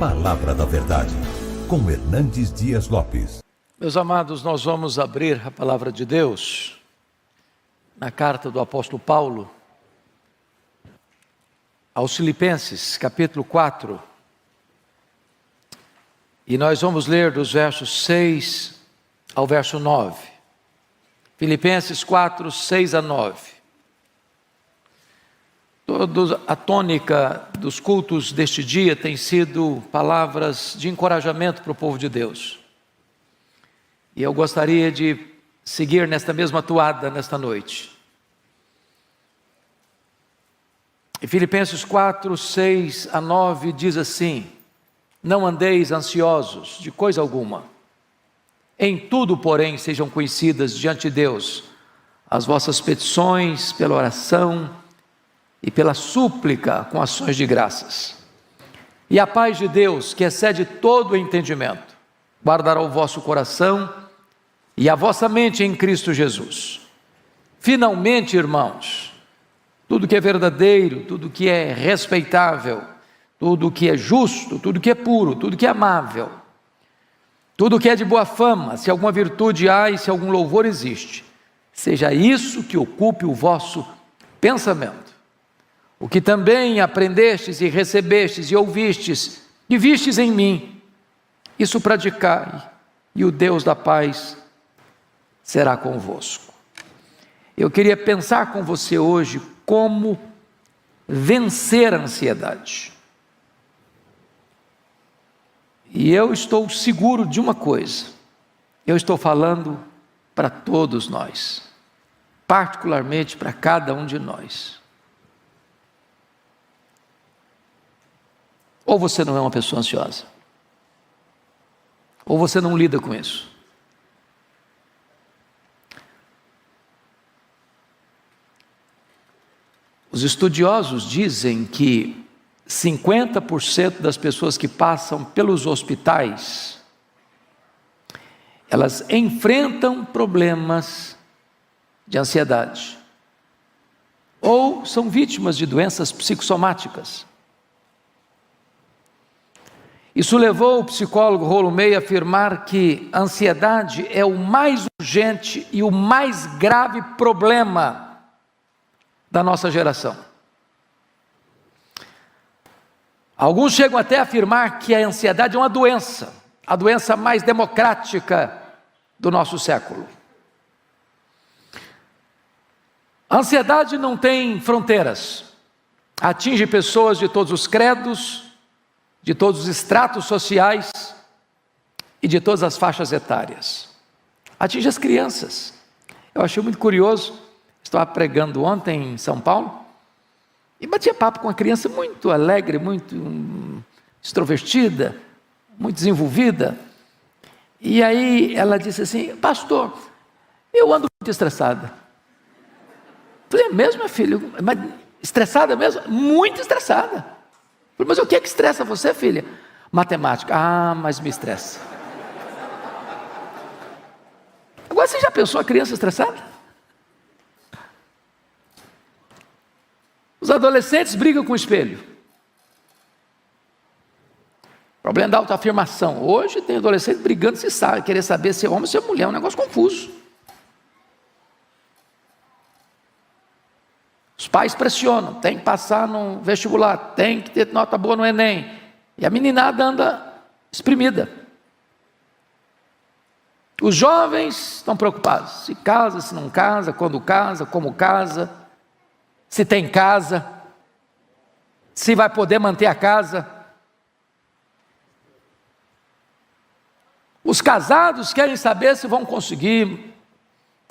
Palavra da Verdade, com Hernandes Dias Lopes. Meus amados, nós vamos abrir a palavra de Deus na carta do apóstolo Paulo aos Filipenses, capítulo 4. E nós vamos ler dos versos 6 ao verso 9. Filipenses 4, 6 a 9. A tônica dos cultos deste dia tem sido palavras de encorajamento para o povo de Deus. E eu gostaria de seguir nesta mesma toada nesta noite. Em Filipenses 4, 6 a 9 diz assim: não andeis ansiosos de coisa alguma. Em tudo, porém, sejam conhecidas diante de Deus as vossas petições pela oração e pela súplica com ações de graças. E a paz de Deus, que excede todo o entendimento, guardará o vosso coração e a vossa mente em Cristo Jesus. Finalmente, irmãos, tudo que é verdadeiro, tudo que é respeitável, tudo que é justo, tudo que é puro, tudo que é amável, tudo que é de boa fama, se alguma virtude há e se algum louvor existe, seja isso que ocupe o vosso pensamento. O que também aprendestes e recebestes e ouvistes e vistes em mim, isso praticai, e o Deus da paz será convosco. Eu queria pensar com você hoje como vencer a ansiedade. E eu estou seguro de uma coisa: eu estou falando para todos nós, particularmente para cada um de nós. Ou você não é uma pessoa ansiosa, ou você não lida com isso. Os estudiosos dizem que 50% das pessoas que passam pelos hospitais, elas enfrentam problemas de ansiedade, ou são vítimas de doenças psicossomáticas. Isso levou o psicólogo Rollo May a afirmar que a ansiedade é o mais urgente e o mais grave problema da nossa geração. Alguns chegam até a afirmar que a ansiedade é uma doença, a doença mais democrática do nosso século. A ansiedade não tem fronteiras, atinge pessoas de todos os credos, de todos os estratos sociais e de todas as faixas etárias. Atinge as crianças. Eu achei muito curioso, estava pregando ontem em São Paulo, e batia papo com uma criança muito alegre, muito extrovertida, muito desenvolvida. E aí ela disse assim: pastor, eu ando muito estressada. Falei: é mesmo, minha filha? Mas estressada mesmo? Muito estressada. Falei: mas o que é que estressa você, filha? Matemática. Ah, mas me estressa. Agora, você já pensou a criança estressada? Os adolescentes brigam com o espelho. Problema da autoafirmação. Hoje tem adolescente brigando, se sabe, querer saber se é homem ou se é mulher, é um negócio confuso. Os pais pressionam, tem que passar no vestibular, tem que ter nota boa no Enem. E a meninada anda exprimida. Os jovens estão preocupados, se casa, se não casa, quando casa, como casa, se tem casa, se vai poder manter a casa. Os casados querem saber se vão conseguir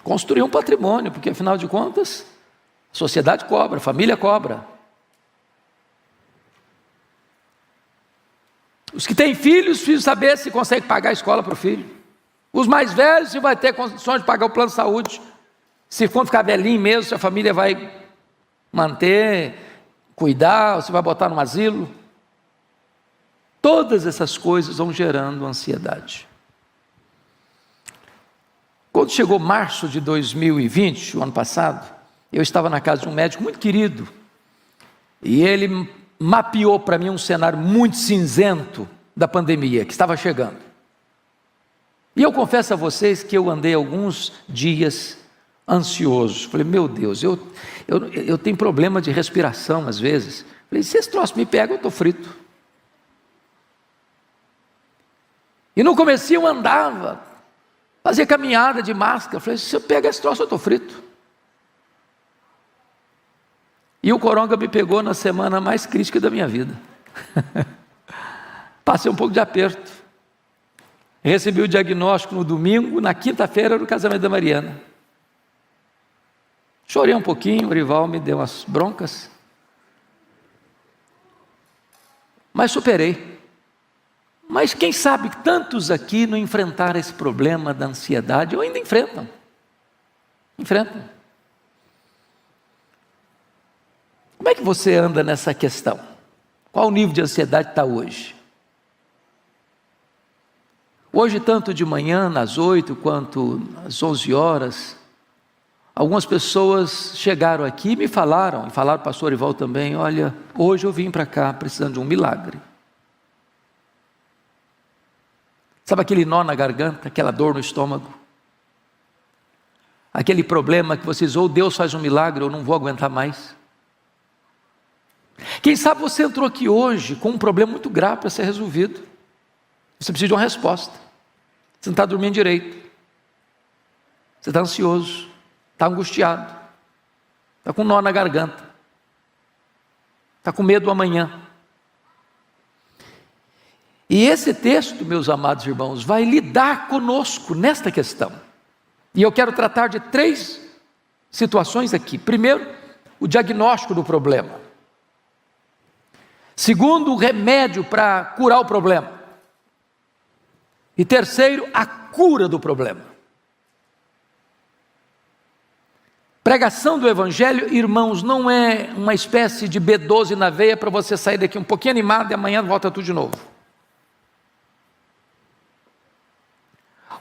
construir um patrimônio, porque afinal de contas, a sociedade cobra, a família cobra. Os que têm filhos precisam saber se consegue pagar a escola para o filho. Os mais velhos, se vai ter condições de pagar o plano de saúde. Se quando ficar velhinho mesmo, se a família vai manter, cuidar, ou se vai botar no asilo. Todas essas coisas vão gerando ansiedade. Quando chegou março de 2020, o ano passado, eu estava na casa de um médico muito querido, e ele mapeou para mim um cenário muito cinzento da pandemia que estava chegando. E eu confesso a vocês que eu andei alguns dias ansioso. Falei, meu Deus, eu tenho problema de respiração às vezes. Falei, se esse troço me pega, eu estou frito. E no comecinho eu andava, fazia caminhada de máscara. Falei, se eu pegar esse troço, eu estou frito. E o coronga me pegou na semana mais crítica da minha vida. Passei um pouco de aperto. Recebi o diagnóstico no domingo, na quinta-feira era o casamento da Mariana. Chorei um pouquinho, o rival me deu umas broncas. Mas superei. Mas quem sabe tantos aqui não enfrentaram esse problema da ansiedade, ou ainda enfrentam. Enfrentam. Como é que você anda nessa questão? Qual o nível de ansiedade está hoje? Hoje, tanto de manhã, às 8, quanto às 11 horas, algumas pessoas chegaram aqui e me falaram, e falaram para o pastor Ival também, olha, hoje eu vim para cá precisando de um milagre. Sabe aquele nó na garganta, aquela dor no estômago? Aquele problema que vocês, ou Deus faz um milagre, ou não vou aguentar mais. Quem sabe você entrou aqui hoje com um problema muito grave para ser resolvido. Você precisa de uma resposta. Você não está dormindo direito. Você está ansioso. Está angustiado. Está com um nó na garganta. Está com medo do amanhã. E esse texto, meus amados irmãos, vai lidar conosco nesta questão. E eu quero tratar de 3 situações aqui. Primeiro, o diagnóstico do problema. Segundo, o remédio para curar o problema. E terceiro, a cura do problema. Pregação do Evangelho, irmãos, não é uma espécie de B12 na veia para você sair daqui um pouquinho animado e amanhã volta tudo de novo.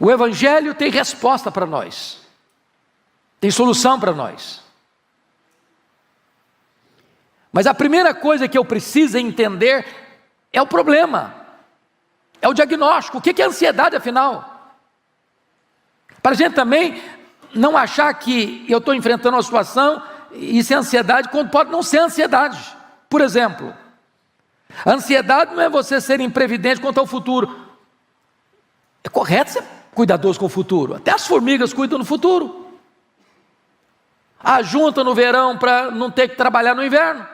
O Evangelho tem resposta para nós. Tem solução para nós. Mas a primeira coisa que eu preciso entender é o problema, é o diagnóstico. O que é ansiedade, afinal? Para a gente também não achar que eu estou enfrentando uma situação e isso é ansiedade, quando pode não ser ansiedade. Por exemplo, a ansiedade não é você ser imprevidente quanto ao futuro. É correto ser cuidadoso com o futuro, até as formigas cuidam do futuro. Ajuntam no verão para não ter que trabalhar no inverno.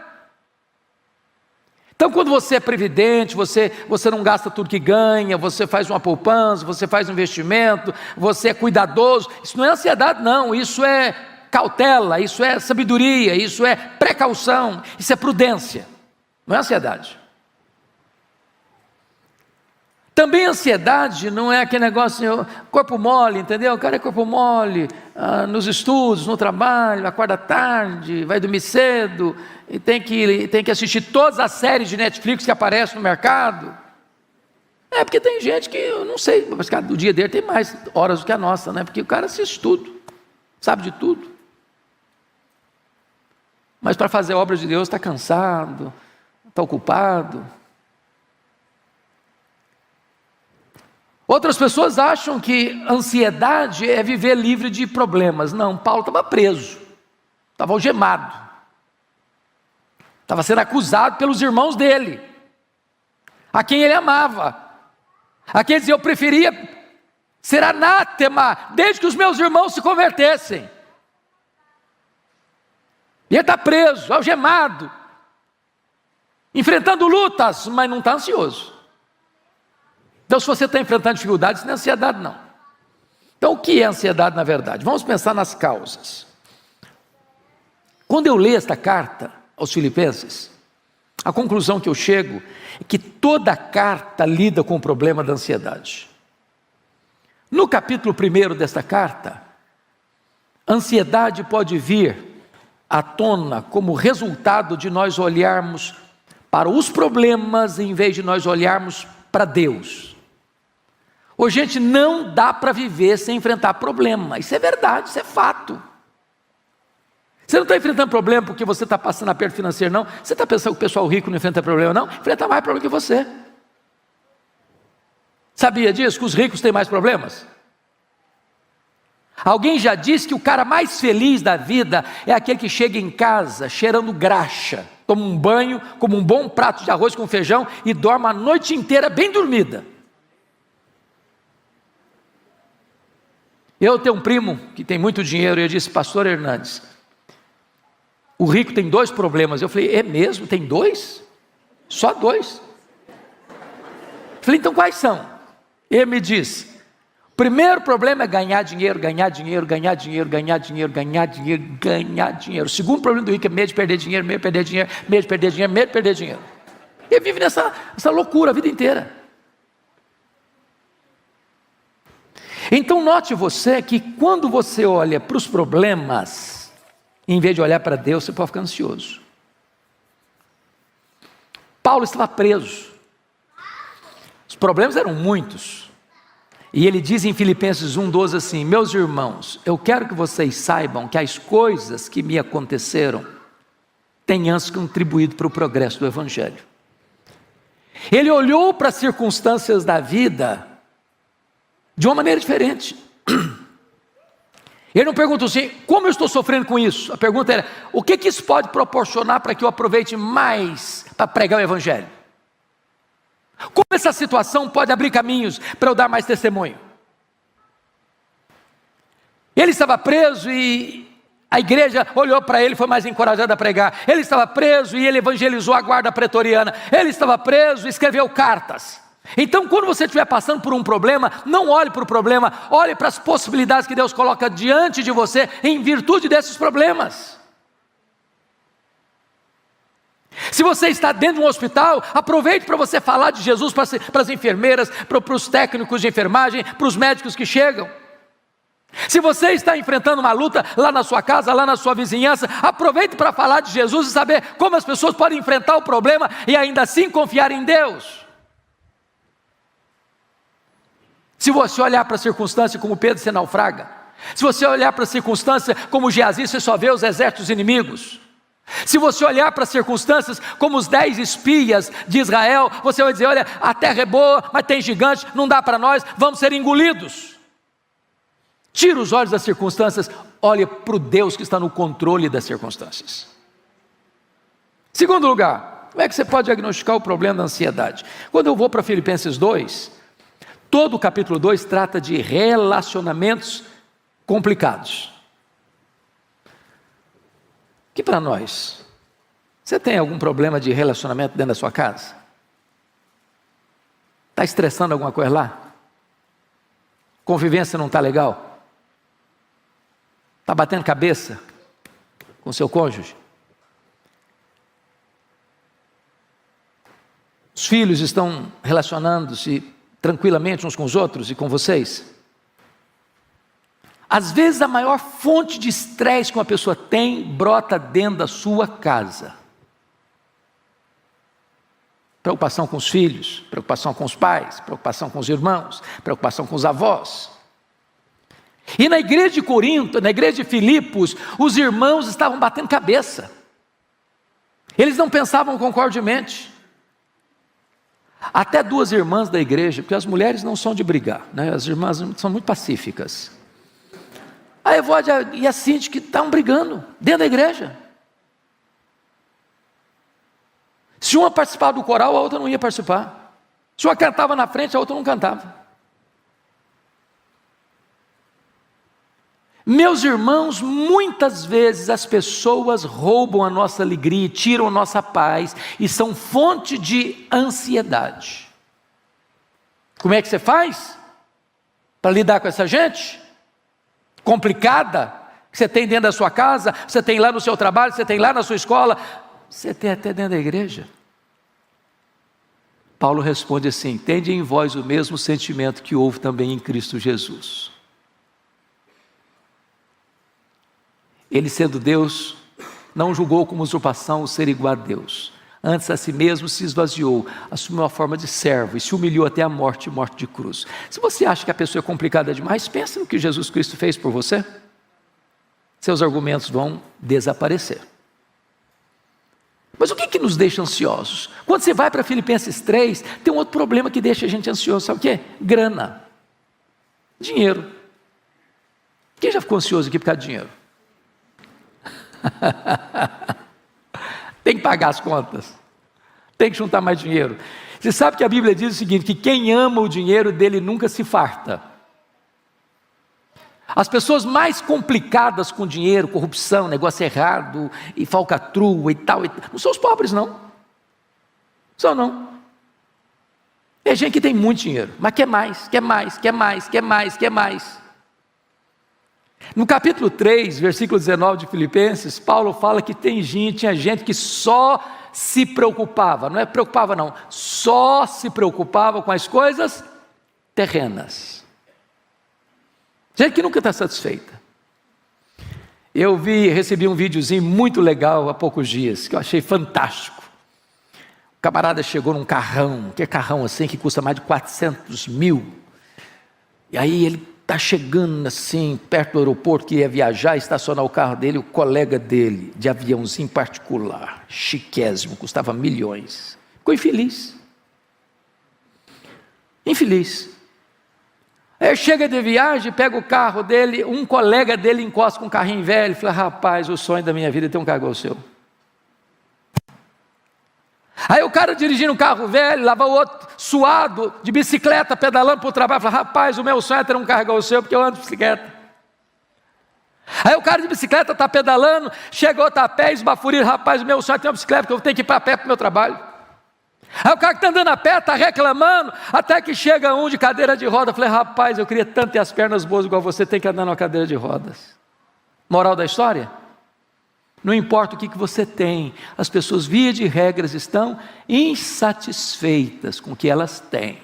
Então, quando você é previdente, você não gasta tudo que ganha, você faz uma poupança, você faz um investimento, você é cuidadoso, isso não é ansiedade não, isso é cautela, isso é sabedoria, isso é precaução, isso é prudência, não é ansiedade. Também ansiedade não é aquele negócio, corpo mole, entendeu? O cara é corpo mole, nos estudos, no trabalho, acorda tarde, vai dormir cedo, e tem que assistir todas as séries de Netflix que aparecem no mercado. É porque tem gente que, eu não sei, mas o dia dele tem mais horas do que a nossa, né? Porque o cara assiste tudo, sabe de tudo. Mas para fazer a obra de Deus está cansado, está ocupado. Outras pessoas acham que ansiedade é viver livre de problemas. Não, Paulo estava preso, estava algemado, estava sendo acusado pelos irmãos dele, a quem ele amava, a quem ele dizia, eu preferia ser anátema, desde que os meus irmãos se convertessem. E ele está preso, algemado, enfrentando lutas, mas não está ansioso. Então, se você está enfrentando dificuldades, isso não é ansiedade, não. Então, o que é ansiedade, na verdade? Vamos pensar nas causas. Quando eu leio esta carta aos Filipenses, a conclusão que eu chego é que toda a carta lida com o problema da ansiedade. No capítulo 1 desta carta, a ansiedade pode vir à tona como resultado de nós olharmos para os problemas em vez de nós olharmos para Deus. Hoje, gente, não dá para viver sem enfrentar problema. Isso é verdade, isso é fato. Você não está enfrentando problema porque você está passando aperto financeiro, não. Você está pensando que o pessoal rico não enfrenta problema, não? Enfrenta mais problema que você. Sabia disso? Que os ricos têm mais problemas? Alguém já disse que o cara mais feliz da vida é aquele que chega em casa cheirando graxa, toma um banho, come um bom prato de arroz com feijão e dorme a noite inteira bem dormida. Eu tenho um primo que tem muito dinheiro e eu disse: pastor Hernandes, o rico tem 2 problemas. Eu falei: é mesmo? Tem 2? Só 2? Eu falei: então quais são? Ele me disse: o primeiro problema é ganhar dinheiro, ganhar dinheiro, ganhar dinheiro, ganhar dinheiro, ganhar dinheiro, ganhar dinheiro. O segundo problema do rico é medo de perder dinheiro, medo de perder dinheiro, medo de perder dinheiro, medo de perder dinheiro. Ele vive nessa loucura a vida inteira. Então note você que quando você olha para os problemas, em vez de olhar para Deus, você pode ficar ansioso. Paulo estava preso. Os problemas eram muitos. E ele diz em Filipenses 1:12 assim: meus irmãos, eu quero que vocês saibam que as coisas que me aconteceram têm antes contribuído para o progresso do Evangelho. Ele olhou para as circunstâncias da vida de uma maneira diferente. Ele não perguntou assim: como eu estou sofrendo com isso? A pergunta era: o que isso pode proporcionar para que eu aproveite mais para pregar o Evangelho? Como essa situação pode abrir caminhos para eu dar mais testemunho? Ele estava preso e a igreja olhou para ele e foi mais encorajada a pregar. Ele estava preso e ele evangelizou a guarda pretoriana. Ele estava preso e escreveu cartas. Então, quando você estiver passando por um problema, não olhe para o problema, olhe para as possibilidades que Deus coloca diante de você em virtude desses problemas. Se você está dentro de um hospital, aproveite para você falar de Jesus para as enfermeiras, para os técnicos de enfermagem, para os médicos que chegam. Se você está enfrentando uma luta lá na sua casa, lá na sua vizinhança, aproveite para falar de Jesus e saber como as pessoas podem enfrentar o problema e ainda assim confiar em Deus. Se você olhar para a circunstância como Pedro se naufraga, se você olhar para a circunstância como Geazi, você só vê os exércitos inimigos. Se você olhar para as circunstâncias como os 10 espias de Israel, você vai dizer: olha, a terra é boa, mas tem gigante, não dá para nós, vamos ser engolidos. Tira os olhos das circunstâncias, olhe para o Deus que está no controle das circunstâncias. Segundo lugar, como é que você pode diagnosticar o problema da ansiedade? Quando eu vou para Filipenses 2, todo o capítulo 2 trata de relacionamentos complicados. Que para nós, você tem algum problema de relacionamento dentro da sua casa? Está estressando alguma coisa lá? Convivência não está legal? Está batendo cabeça com seu cônjuge? Os filhos estão relacionando-se tranquilamente uns com os outros e com vocês? Às vezes a maior fonte de estresse que uma pessoa tem brota dentro da sua casa. Preocupação com os filhos, preocupação com os pais, preocupação com os irmãos, preocupação com os avós. E na igreja de Corinto, na igreja de Filipos, os irmãos estavam batendo cabeça. Eles não pensavam concordemente. Até 2 irmãs da igreja, porque as mulheres não são de brigar, né? As irmãs são muito pacíficas. A Evódia e a Cinti que estavam brigando dentro da igreja. Se uma participava do coral, a outra não ia participar. Se uma cantava na frente, a outra não cantava. Meus irmãos, muitas vezes as pessoas roubam a nossa alegria, tiram a nossa paz e são fonte de ansiedade. Como é que você faz para lidar com essa gente complicada que você tem dentro da sua casa, você tem lá no seu trabalho, você tem lá na sua escola, você tem até dentro da igreja? Paulo responde assim: tende em vós o mesmo sentimento que houve também em Cristo Jesus. Ele, sendo Deus, não julgou como usurpação o ser igual a Deus. Antes a si mesmo se esvaziou, assumiu a forma de servo e se humilhou até a morte, morte de cruz. Se você acha que a pessoa é complicada demais, pensa no que Jesus Cristo fez por você. Seus argumentos vão desaparecer. Mas o que nos deixa ansiosos? Quando você vai para Filipenses 3, tem um outro problema que deixa a gente ansioso, sabe o quê? Grana, dinheiro. Quem já ficou ansioso aqui por causa de dinheiro? Tem que pagar as contas, tem que juntar mais dinheiro. Você sabe que a Bíblia diz o seguinte, que quem ama o dinheiro dele nunca se farta. As pessoas mais complicadas com dinheiro, corrupção, negócio errado, e falcatrua e tal, não são os pobres não, são não. É gente que tem muito dinheiro, mas quer mais, quer mais, quer mais, quer mais, quer mais. No capítulo 3, versículo 19 de Filipenses, Paulo fala que tinha gente que só se preocupava, não é preocupava não, só se preocupava com as coisas terrenas. Gente que nunca está satisfeita. Eu recebi um videozinho muito legal há poucos dias, que eu achei fantástico. O camarada chegou num carrão, que é carrão assim, que custa mais de 400 mil. E aí ele está chegando assim, perto do aeroporto, que ia viajar, estacionar o carro dele, o colega dele, de aviãozinho particular, chiquésimo, custava milhões. Ficou infeliz. Infeliz. Aí chega de viagem, pega o carro dele, um colega dele encosta com um carrinho velho, e fala, rapaz, o sonho da minha vida é ter um carro igual o seu. Aí o cara dirigindo um carro velho, lava o outro suado, de bicicleta, pedalando para o trabalho, fala, rapaz, o meu sonho é ter um carro igual o seu, porque eu ando de bicicleta. Aí o cara de bicicleta está pedalando, chega outro a pé, esbaforido, rapaz, o meu sonho é ter uma bicicleta, porque eu tenho que ir para pé para o meu trabalho. Aí o cara que está andando a pé, está reclamando, até que chega um de cadeira de roda, falei, rapaz, eu queria tanto ter as pernas boas igual você, tem que andar numa cadeira de rodas. Moral da história? Não importa o que você tem, as pessoas via de regras estão insatisfeitas com o que elas têm.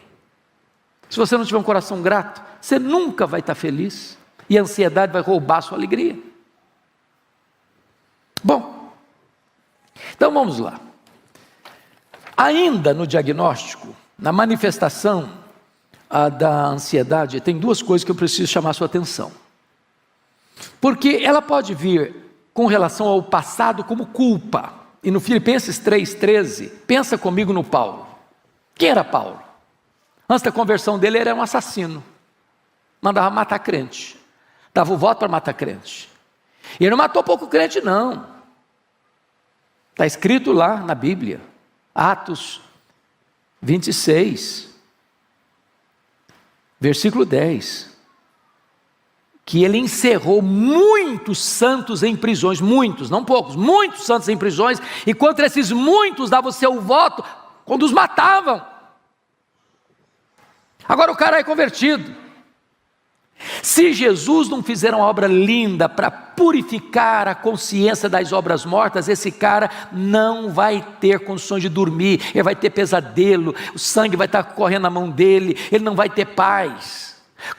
Se você não tiver um coração grato, você nunca vai estar feliz, e a ansiedade vai roubar a sua alegria. Bom, então vamos lá. Ainda no diagnóstico, na manifestação da ansiedade, tem duas coisas que eu preciso chamar a sua atenção. Porque ela pode vir com relação ao passado como culpa. E no Filipenses 3,13, pensa comigo no Paulo. Quem era Paulo? Antes da conversão dele, ele era um assassino. Mandava matar crente. Dava o voto para matar crente. E ele não matou pouco crente, não. Está escrito lá na Bíblia. Atos 26, versículo 10, que ele encerrou muitos santos em prisões, muitos, não poucos, muitos santos em prisões, e contra esses muitos dava o seu voto, quando os matavam. Agora o cara é convertido. Se Jesus não fizer uma obra linda para purificar a consciência das obras mortas, esse cara não vai ter condições de dormir, ele vai ter pesadelo, o sangue vai estar correndo na mão dele, ele não vai ter paz.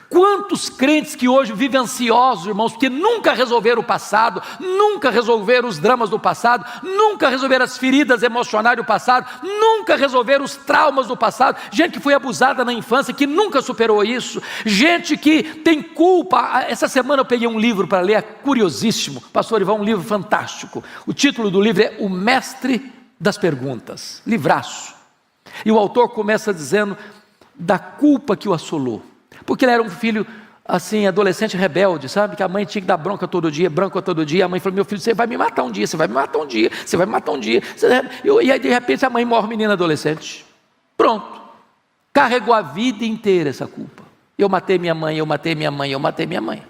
Quantos crentes que hoje vivem ansiosos, irmãos, porque nunca resolveram o passado, nunca resolveram os dramas do passado, nunca resolveram as feridas emocionais do passado, nunca resolveram os traumas do passado, gente que foi abusada na infância, que nunca superou isso, gente que tem culpa. Essa semana eu peguei um livro para ler, é curiosíssimo, pastor Ivan, um livro fantástico, o título do livro é O Mestre das Perguntas, livraço, e o autor começa dizendo da culpa que o assolou, porque ele era um filho assim, adolescente rebelde, sabe, que a mãe tinha que dar bronca todo dia, a mãe falou, meu filho, você vai me matar um dia, você vai me matar um dia, você vai me matar um dia, e aí de repente a mãe morre, menina adolescente, pronto, carregou a vida inteira essa culpa, eu matei minha mãe, eu matei minha mãe, eu matei minha mãe.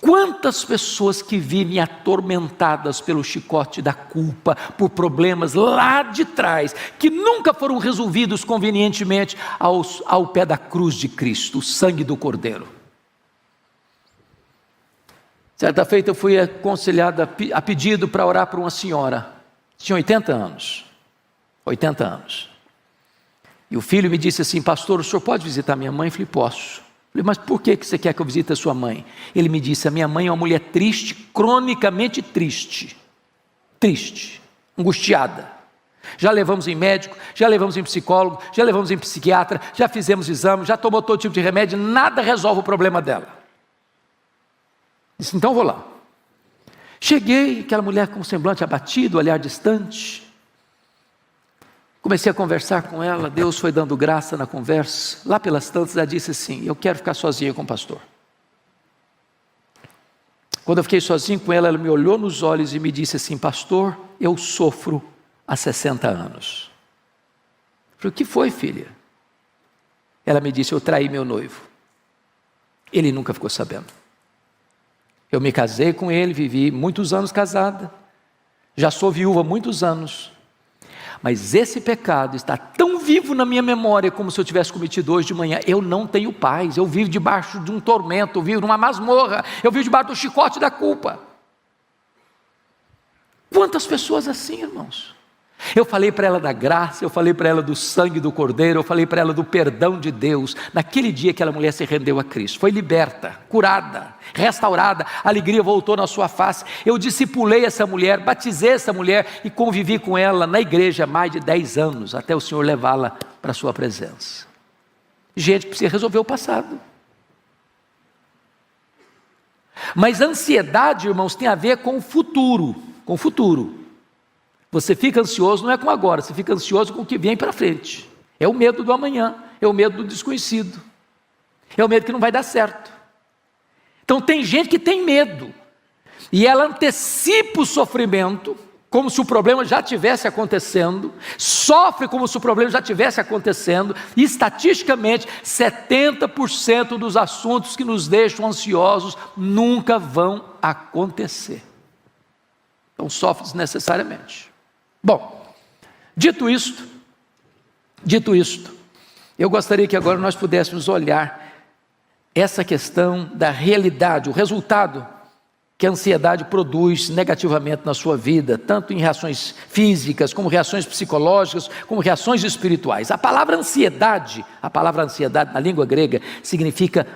Quantas pessoas que vivem atormentadas pelo chicote da culpa, por problemas lá de trás, que nunca foram resolvidos convenientemente ao pé da cruz de Cristo, o sangue do Cordeiro. Certa feita eu fui aconselhado a pedido para orar por uma senhora, tinha 80 anos, e o filho me disse assim, pastor, o senhor pode visitar minha mãe? Eu falei, posso. Falei, mas por que você quer que eu visite a sua mãe? Ele me disse, a minha mãe é uma mulher triste, cronicamente triste, angustiada. Já levamos em médico, já levamos em psicólogo, já levamos em psiquiatra, já fizemos exames, já tomou todo tipo de remédio, nada resolve o problema dela. Disse, então vou lá. Cheguei, aquela mulher com o semblante abatido, olhar distante. Comecei a conversar com ela, Deus foi dando graça na conversa. Lá pelas tantas ela disse assim: eu quero ficar sozinha com o pastor. Quando eu fiquei sozinho com ela, ela me olhou nos olhos e me disse assim: pastor, eu sofro há 60 anos. Eu falei: o que foi, filha? Ela me disse: eu traí meu noivo. Ele nunca ficou sabendo. Eu me casei com ele, vivi muitos anos casada, já sou viúva há muitos anos, mas esse pecado está tão vivo na minha memória como se eu tivesse cometido hoje de manhã. Eu não tenho paz, eu vivo debaixo de um tormento, eu vivo numa masmorra, eu vivo debaixo do chicote da culpa. Quantas pessoas assim, irmãos? Eu falei para ela da graça, eu falei para ela do sangue do Cordeiro, eu falei para ela do perdão de Deus. Naquele dia aquela mulher se rendeu a Cristo, foi liberta, curada, restaurada, a alegria voltou na sua face. Eu discipulei essa mulher, batizei essa mulher e convivi com ela na igreja há mais de 10 anos, até o Senhor levá-la para a sua presença. Gente, precisa resolver o passado. Mas a ansiedade, irmãos, tem a ver com o futuro, com o futuro. Você fica ansioso, não é com agora, você fica ansioso com o que vem para frente. É o medo do amanhã, é o medo do desconhecido, é o medo que não vai dar certo. Então tem gente que tem medo, e ela antecipa o sofrimento, como se o problema já estivesse acontecendo, sofre como se o problema já estivesse acontecendo, e estatisticamente 70% dos assuntos que nos deixam ansiosos nunca vão acontecer. Então sofre desnecessariamente. Bom, dito isto, eu gostaria que agora nós pudéssemos olhar essa questão da realidade, o resultado que a ansiedade produz negativamente na sua vida, tanto em reações físicas, como reações psicológicas, como reações espirituais. A palavra ansiedade na língua grega significa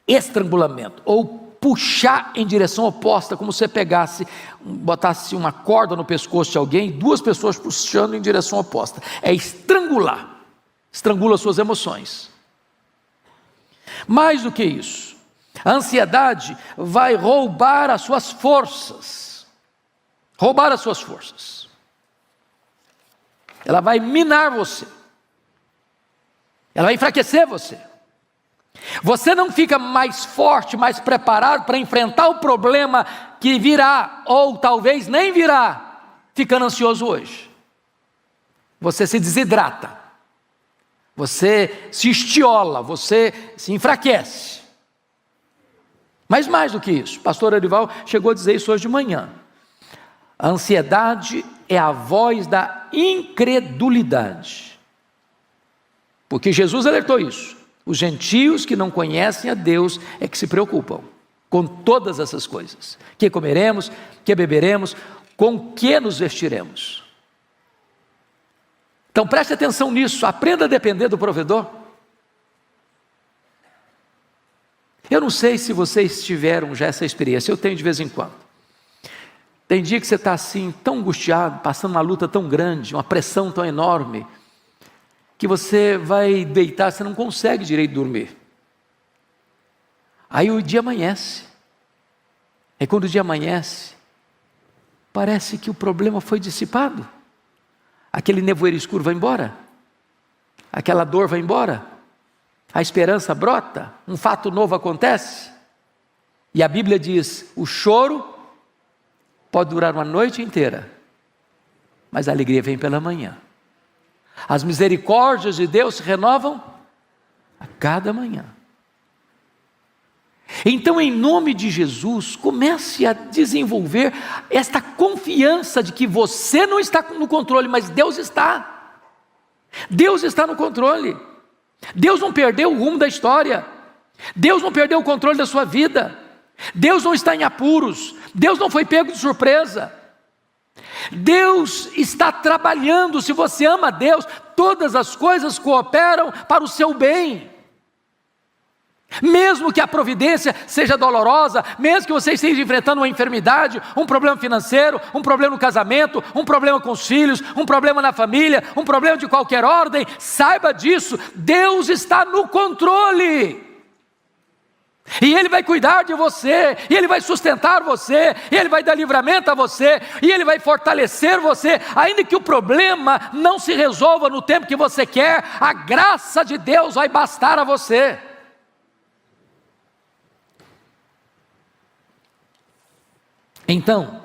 estrangulamento, ou puxar em direção oposta, como se você botasse uma corda no pescoço de alguém, duas pessoas puxando em direção oposta. É estrangular, estrangula suas emoções. Mais do que isso, a ansiedade vai roubar as suas forças, ela vai minar você, ela vai enfraquecer você. Você não fica mais forte, mais preparado para enfrentar o problema que virá, ou talvez nem virá, ficando ansioso hoje. Você se desidrata, você se estiola, você se enfraquece. Mas mais do que isso, o pastor Arival chegou a dizer isso hoje de manhã. A ansiedade é a voz da incredulidade, porque Jesus alertou isso. Os gentios que não conhecem a Deus é que se preocupam com todas essas coisas. Que comeremos, que beberemos, com que nos vestiremos. Então preste atenção nisso, aprenda a depender do provedor. Eu não sei se vocês tiveram já essa experiência, eu tenho de vez em quando. Tem dia que você está assim, tão angustiado, passando uma luta tão grande, uma pressão tão enorme, que você vai deitar, você não consegue direito dormir. Aí o dia amanhece. Aí quando o dia amanhece, parece que o problema foi dissipado. Aquele nevoeiro escuro vai embora. Aquela dor vai embora. A esperança brota. Um fato novo acontece. E a Bíblia diz, o choro pode durar uma noite inteira, mas a alegria vem pela manhã. As misericórdias de Deus se renovam a cada manhã. Então, em nome de Jesus, comece a desenvolver esta confiança de que você não está no controle, mas Deus está. Deus está no controle. Deus não perdeu o rumo da história. Deus não perdeu o controle da sua vida. Deus não está em apuros. Deus não foi pego de surpresa. Deus está trabalhando. Se você ama a Deus, todas as coisas cooperam para o seu bem. Mesmo que a providência seja dolorosa, mesmo que você esteja enfrentando uma enfermidade, um problema financeiro, um problema no casamento, um problema com os filhos, um problema na família, um problema de qualquer ordem, saiba disso, Deus está no controle. E Ele vai cuidar de você, e Ele vai sustentar você, e Ele vai dar livramento a você, e Ele vai fortalecer você, ainda que o problema não se resolva no tempo que você quer, a graça de Deus vai bastar a você. Então,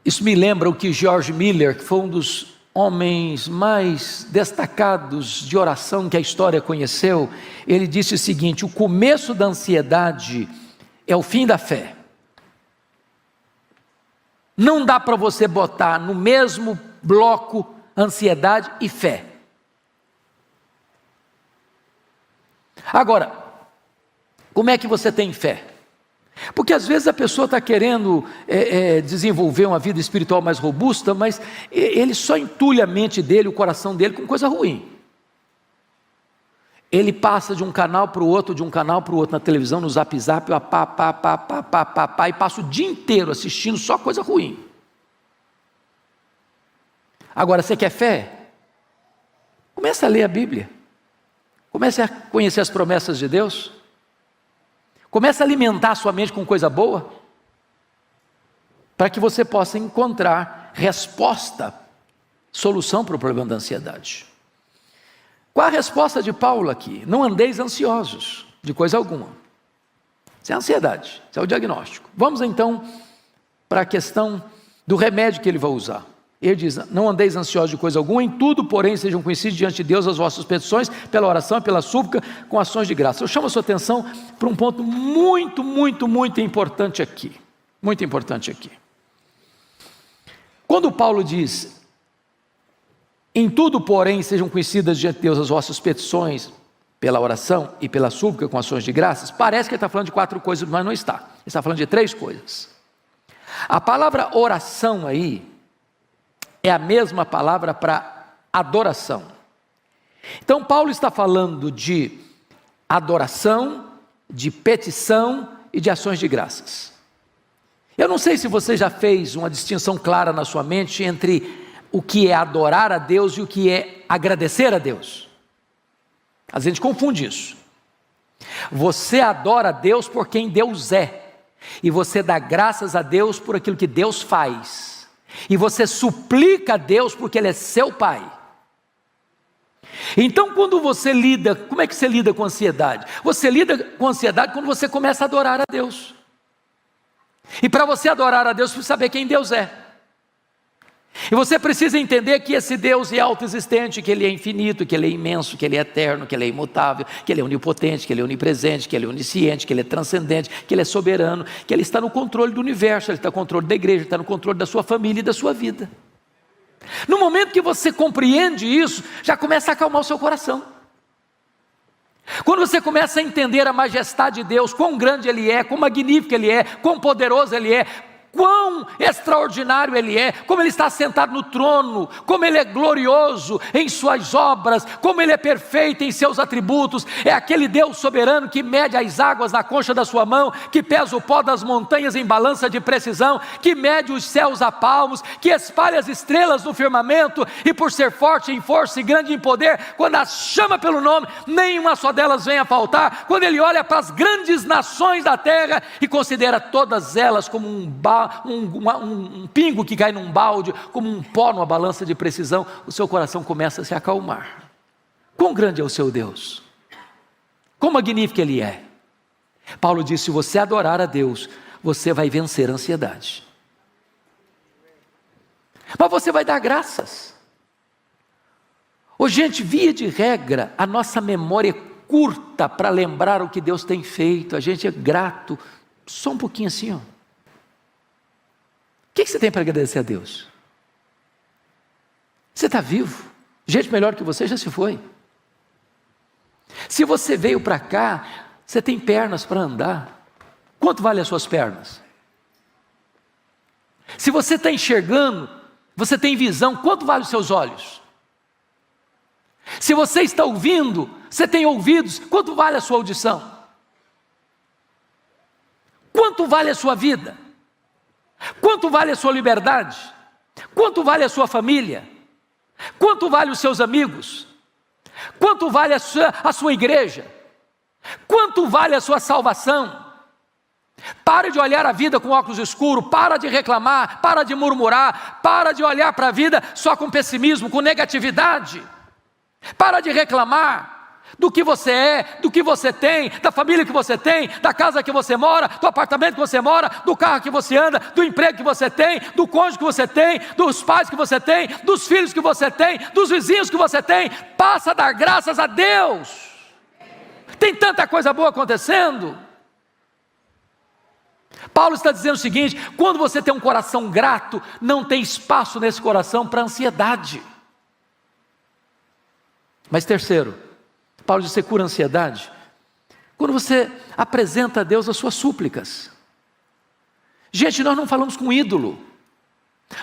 isso me lembra o que George Miller, que foi um dos homens mais destacados de oração que a história conheceu, ele disse o seguinte: o começo da ansiedade é o fim da fé. Não dá para você botar no mesmo bloco ansiedade e fé. Agora, como é que você tem fé? Porque às vezes a pessoa está querendo desenvolver uma vida espiritual mais robusta, mas ele só entulha a mente dele, o coração dele com coisa ruim. Ele passa de um canal para o outro, na televisão, no zap, e passa o dia inteiro assistindo só coisa ruim. Agora, você quer fé? Comece a ler a Bíblia. Comece a conhecer as promessas de Deus. Comece a alimentar a sua mente com coisa boa, para que você possa encontrar resposta, solução para o problema da ansiedade. Qual a resposta de Paulo aqui? Não andeis ansiosos de coisa alguma. Isso é ansiedade, isso é o diagnóstico. Vamos então para a questão do remédio que ele vai usar. Ele diz: não andeis ansiosos de coisa alguma, em tudo, porém, sejam conhecidos diante de Deus as vossas petições, pela oração e pela súplica, com ações de graça. Eu chamo a sua atenção para um ponto muito importante aqui. Muito importante aqui. Quando Paulo diz: em tudo, porém, sejam conhecidas diante de Deus as vossas petições, pela oração e pela súplica, com ações de graças, parece que ele está falando de 4 coisas, mas não está. Ele está falando de 3 coisas. A palavra oração aí é a mesma palavra para adoração. Então Paulo está falando de adoração, de petição e de ações de graças. Eu não sei se você já fez uma distinção clara na sua mente entre o que é adorar a Deus e o que é agradecer a Deus. A gente confunde isso. Você adora a Deus por quem Deus é, e você dá graças a Deus por aquilo que Deus faz. E você suplica a Deus porque Ele é seu Pai. Então quando você lida, como é que você lida com ansiedade? Você lida com ansiedade quando você começa a adorar a Deus. E para você adorar a Deus, você precisa saber quem Deus é. E você precisa entender que esse Deus é autoexistente, que Ele é infinito, que Ele é imenso, que Ele é eterno, que Ele é imutável, que Ele é onipotente, que Ele é onipresente, que Ele é onisciente, que Ele é transcendente, que Ele é soberano, que Ele está no controle do universo, Ele está no controle da igreja, Ele está no controle da sua família e da sua vida. No momento que você compreende isso, já começa a acalmar o seu coração. Quando você começa a entender a majestade de Deus, quão grande Ele é, quão magnífico Ele é, quão poderoso Ele é, quão extraordinário Ele é, como Ele está sentado no trono, como Ele é glorioso em suas obras, como Ele é perfeito em seus atributos, é aquele Deus soberano que mede as águas na concha da sua mão, que pesa o pó das montanhas em balança de precisão, que mede os céus a palmos, que espalha as estrelas no firmamento, e por ser forte em força e grande em poder, quando as chama pelo nome, nenhuma só delas vem a faltar. Quando Ele olha para as grandes nações da terra e considera todas elas como um pingo que cai num balde, como um pó numa balança de precisão, o seu coração começa a se acalmar. Quão grande é o seu Deus, quão magnífico Ele é. Paulo disse: se você adorar a Deus, você vai vencer a ansiedade. Mas você vai dar graças. Ô gente, via de regra, a nossa memória é curta para lembrar o que Deus tem feito. A gente é grato, só um pouquinho assim, ó. O que você tem para agradecer a Deus? Você está vivo. Gente melhor que você já se foi. Se você veio para cá, você tem pernas para andar. Quanto vale as suas pernas? Se você está enxergando, você tem visão, quanto vale os seus olhos? Se você está ouvindo, você tem ouvidos, quanto vale a sua audição? Quanto vale a sua vida? Quanto vale a sua liberdade? Quanto vale a sua família? Quanto vale os seus amigos? Quanto vale a sua igreja? Quanto vale a sua salvação? Pare de olhar a vida com óculos escuros, para de reclamar, para de murmurar, para de olhar para a vida só com pessimismo, com negatividade. Para de reclamar do que você é, do que você tem, da família que você tem, da casa que você mora, do apartamento que você mora, do carro que você anda, do emprego que você tem, do cônjuge que você tem, dos pais que você tem, dos filhos que você tem, dos vizinhos que você tem. Passa a dar graças a Deus. Tem tanta coisa boa acontecendo. Paulo está dizendo o seguinte: quando você tem um coração grato, não tem espaço nesse coração para ansiedade. Mas terceiro, Paulo diz: você cura a ansiedade quando você apresenta a Deus as suas súplicas. Gente, nós não falamos com ídolo,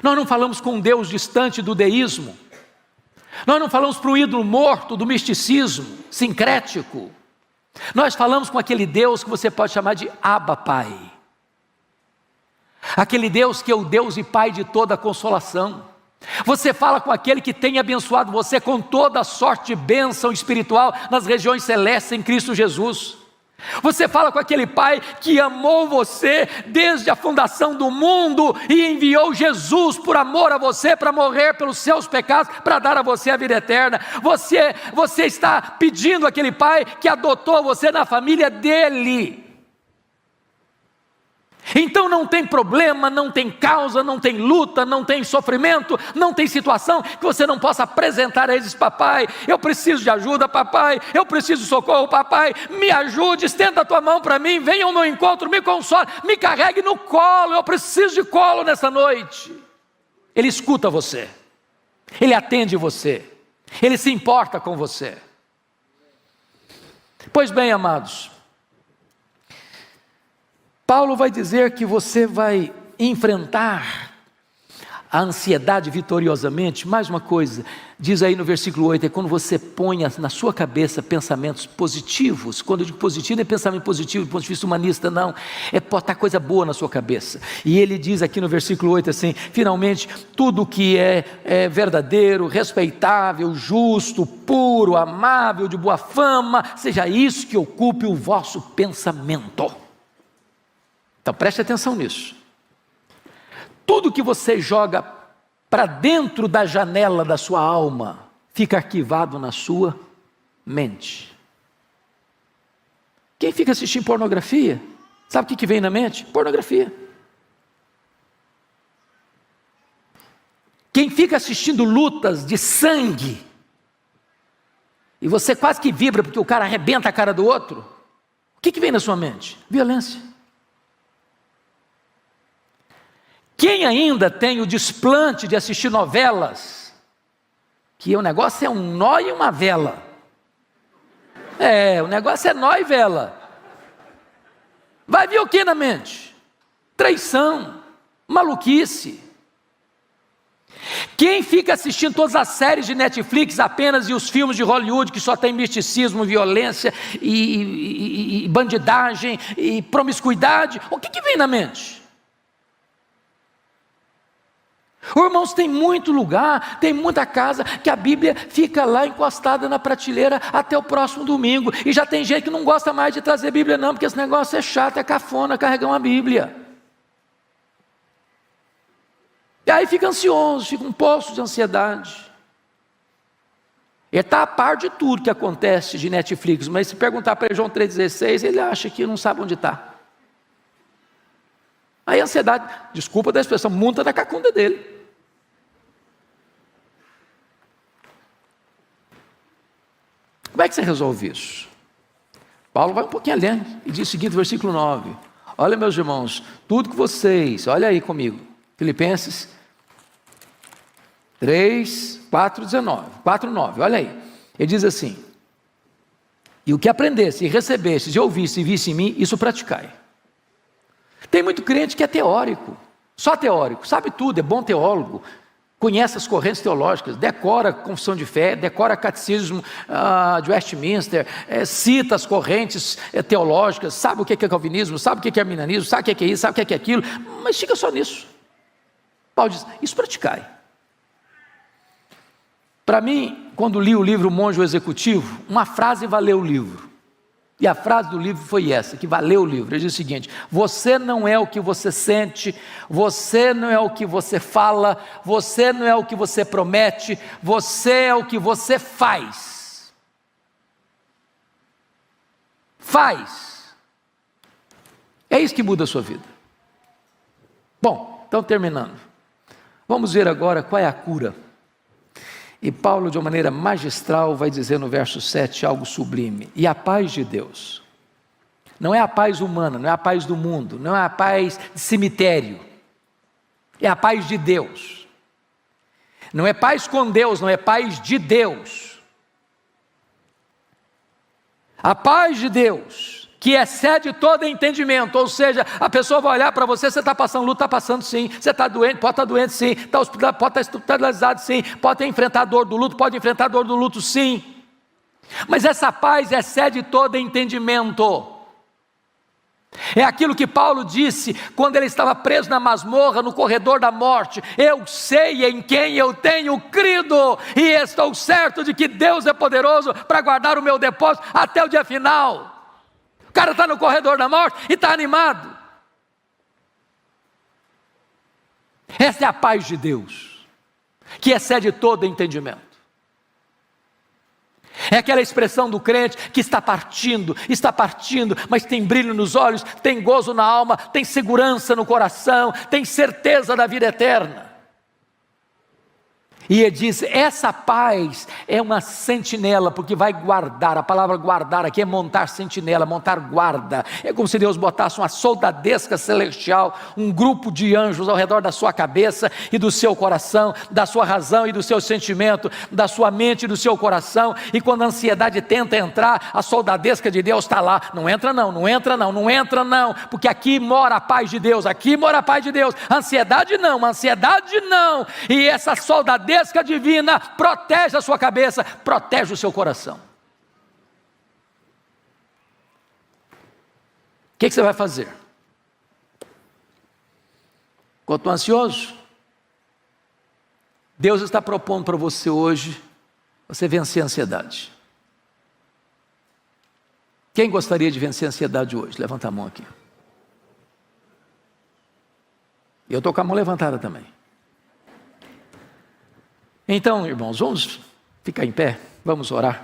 nós não falamos com um Deus distante do deísmo, nós não falamos para o ídolo morto do misticismo sincrético. Nós falamos com aquele Deus que você pode chamar de Abba Pai, aquele Deus que é o Deus e Pai de toda a consolação. Você fala com aquele que tem abençoado você com toda a sorte de bênção espiritual nas regiões celestes em Cristo Jesus. Você fala com aquele Pai que amou você desde a fundação do mundo e enviou Jesus por amor a você, para morrer pelos seus pecados, para dar a você a vida eterna. Você está pedindo àquele Pai que adotou você na família dele. Então não tem problema, não tem causa, não tem luta, não tem sofrimento, não tem situação que você não possa apresentar a eles: papai, eu preciso de ajuda, papai, eu preciso de socorro, papai, me ajude, estenda a tua mão para mim, venha ao meu encontro, me console, me carregue no colo, eu preciso de colo nessa noite. Ele escuta você, ele atende você, ele se importa com você. Pois bem, amados, Paulo vai dizer que você vai enfrentar a ansiedade vitoriosamente. Mais uma coisa, diz aí no versículo 8, é quando você põe na sua cabeça pensamentos positivos. Quando eu digo positivo, não é pensamento positivo do ponto de vista humanista, não, é botar coisa boa na sua cabeça. E ele diz aqui no versículo 8 assim: finalmente, tudo que é verdadeiro, respeitável, justo, puro, amável, de boa fama, seja isso que ocupe o vosso pensamento. Então preste atenção nisso. Tudo que você joga para dentro da janela da sua alma fica arquivado na sua mente. Quem fica assistindo pornografia, sabe o que vem na mente? Pornografia. Quem fica assistindo lutas de sangue, e você quase que vibra porque o cara arrebenta a cara do outro, o que vem na sua mente? Violência. Quem ainda tem o desplante de assistir novelas, que o negócio é um nó e uma vela. O negócio é nó e vela. Vai vir o que na mente? Traição, maluquice. Quem fica assistindo todas as séries de Netflix apenas e os filmes de Hollywood que só tem misticismo, violência e bandidagem e promiscuidade, o que vem na mente? Irmãos, tem muito lugar, tem muita casa que a Bíblia fica lá encostada na prateleira até o próximo domingo, e já tem gente que não gosta mais de trazer Bíblia não, porque esse negócio é chato, é cafona carregar uma Bíblia. E aí fica ansioso, fica um poço de ansiedade. Ele está a par de tudo que acontece de Netflix, mas se perguntar para ele João 3,16, ele acha que não sabe onde está. Aí a ansiedade, desculpa da expressão, monta da cacunda dele. Como é que você resolve isso? Paulo vai um pouquinho além e diz o seguinte, versículo 9: olha, meus irmãos, tudo que vocês, olha aí comigo, Filipenses 4:9, olha aí, ele diz assim: e o que aprendesse, e recebesse, e ouvisse e visse em mim, isso praticai. Tem muito crente que é teórico, só teórico, sabe tudo, é bom teólogo, conhece as correntes teológicas, decora a confissão de fé, decora catecismo de Westminster, cita as correntes teológicas, sabe o que é calvinismo, sabe o que é arminianismo, sabe o que é isso, sabe o que é aquilo, mas fica só nisso. Paulo diz, isso praticai. Para mim, quando li o livro Monge Executivo, uma frase valeu o livro. E a frase do livro foi essa, que valeu o livro. Ele diz o seguinte: você não é o que você sente, você não é o que você fala, você não é o que você promete, você é o que você faz. Faz. É isso que muda a sua vida. Bom, então terminando. Vamos ver agora qual é a cura. E Paulo, de uma maneira magistral, vai dizer no verso 7 algo sublime. E a paz de Deus, não é a paz humana, não é a paz do mundo, não é a paz de cemitério, é a paz de Deus. Não é paz com Deus, não é paz de Deus. A paz de Deus, que excede todo entendimento, ou seja, a pessoa vai olhar para você, você está passando luta, está passando sim, você está doente, pode estar doente sim, está hospitalizado, pode estar hospitalizado sim, pode ter enfrentado a dor do luto, pode enfrentar a dor do luto sim, mas essa paz excede todo entendimento. É aquilo que Paulo disse quando ele estava preso na masmorra, no corredor da morte: eu sei em quem eu tenho crido, e estou certo de que Deus é poderoso para guardar o meu depósito até o dia final. O cara está no corredor da morte e está animado. Essa é a paz de Deus, que excede todo entendimento. É aquela expressão do crente que está partindo, mas tem brilho nos olhos, tem gozo na alma, tem segurança no coração, tem certeza da vida eterna. E ele diz: essa paz é uma sentinela, porque vai guardar. A palavra guardar aqui é montar sentinela, montar guarda. É como se Deus botasse uma soldadesca celestial, um grupo de anjos ao redor da sua cabeça e do seu coração, da sua razão e do seu sentimento, da sua mente e do seu coração. E quando a ansiedade tenta entrar, a soldadesca de Deus está lá: não entra não, não entra não, não entra não, porque aqui mora a paz de Deus, aqui mora a paz de Deus. Ansiedade não, ansiedade não. E essa soldadesca divina protege a sua cabeça, protege o seu coração. O que você vai fazer? Quanto ansioso? Deus está propondo para você hoje, você vencer a ansiedade. Quem gostaria de vencer a ansiedade hoje? Levanta a mão aqui. Eu estou com a mão levantada também. Então, irmãos, vamos ficar em pé, vamos orar.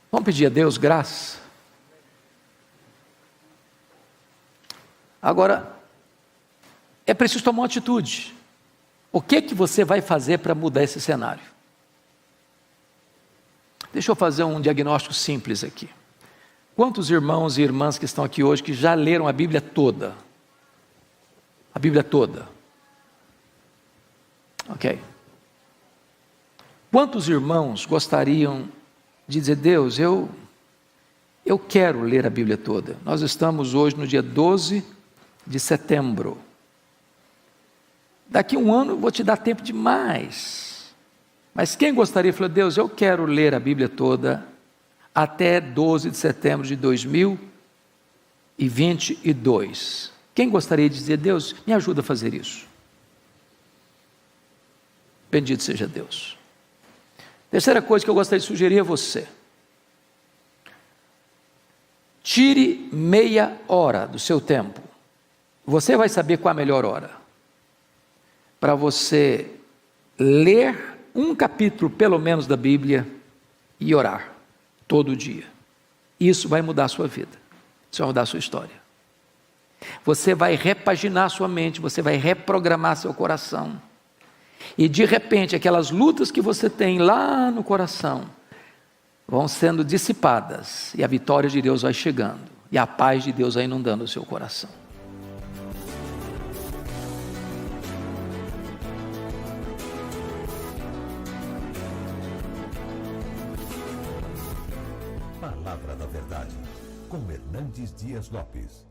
Vamos pedir a Deus graça. Agora, é preciso tomar uma atitude. O que você vai fazer para mudar esse cenário? Deixa eu fazer um diagnóstico simples aqui. Quantos irmãos e irmãs que estão aqui hoje que já leram a Bíblia toda? A Bíblia toda. Ok. Quantos irmãos gostariam de dizer: Deus, eu quero ler a Bíblia toda? Nós estamos hoje no dia 12 de setembro. Daqui a um ano eu vou te dar tempo demais. Mas quem gostaria de falar: Deus, eu quero ler a Bíblia toda até 12 de setembro de 2022? Quem gostaria de dizer: Deus, me ajuda a fazer isso? Bendito seja Deus. Terceira coisa que eu gostaria de sugerir a você: tire meia hora do seu tempo. Você vai saber qual a melhor hora para você ler um capítulo pelo menos da Bíblia e orar todo dia. Isso vai mudar a sua vida, isso vai mudar a sua história. Você vai repaginar sua mente, você vai reprogramar seu coração. E de repente, aquelas lutas que você tem lá no coração vão sendo dissipadas, e a vitória de Deus vai chegando, e a paz de Deus vai inundando o seu coração. Palavra da Verdade, com Hernandes Dias Lopes.